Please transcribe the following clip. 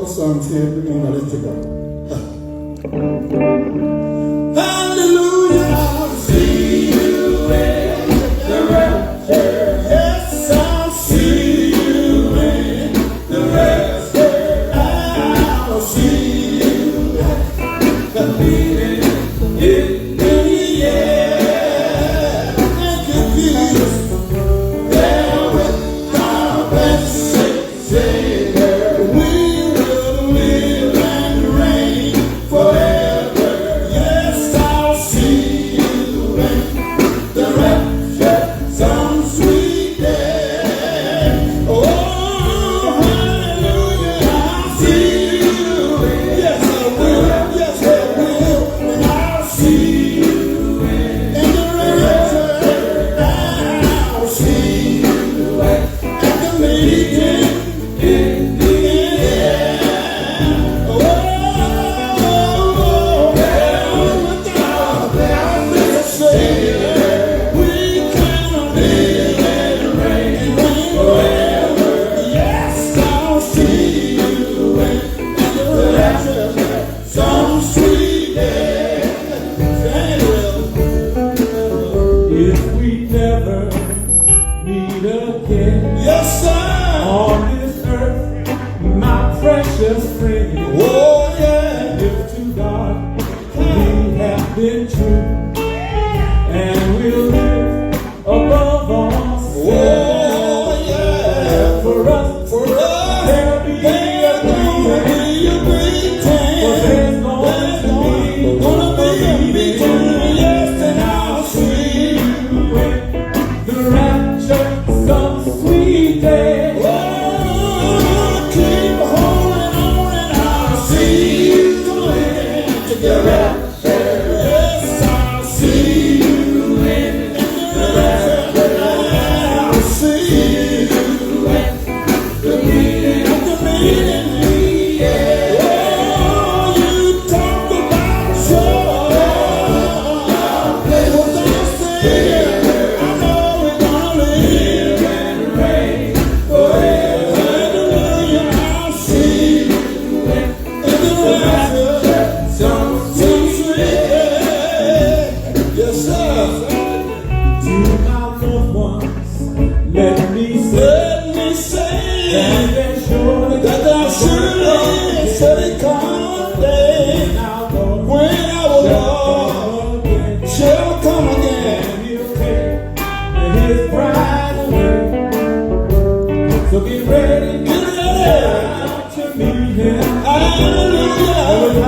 Songs here, we're gonna let you go. Hallelujah, I'll see you in the rapture. Yes, I'll see you in the rapture. I'll see you in the air. Thank you, Jesus. There with our blessed Savior, we will live and reign forever. Yes, I'll see you in the rapture some sweet day. Oh, hallelujah, I'll see you. Yes, I will. Yes, I will. And I'll see you in the rapture. I'll see you at the meeting. Some sweet day. If we never meet again Yes, sir. on this earth, my precious friend, Oh, yeah. if to God we have been true, and we'll live above all sin. Oh, yeah. For us, For us, there'll be a greeting, for there's gonna be a meeting. Yes, and I'll see you. the rapture some sweet day. Oh, keep holding on and I'll see you in the rapture. Yes, I'll see you in the rapture. I'll see you at the meeting. Yeah. Oh, you talk about joy. Well, that's it. I know we're gonna live and reign forever. Hallelujah, I'll see you in the rapture. Some sweet day. Yes, sir. To my loved ones, let me say Let me that say surely that thou surely come a day when our Lord shall come again. He'll take his bride away. So get ready, Get ready to meet him. Hallelujah.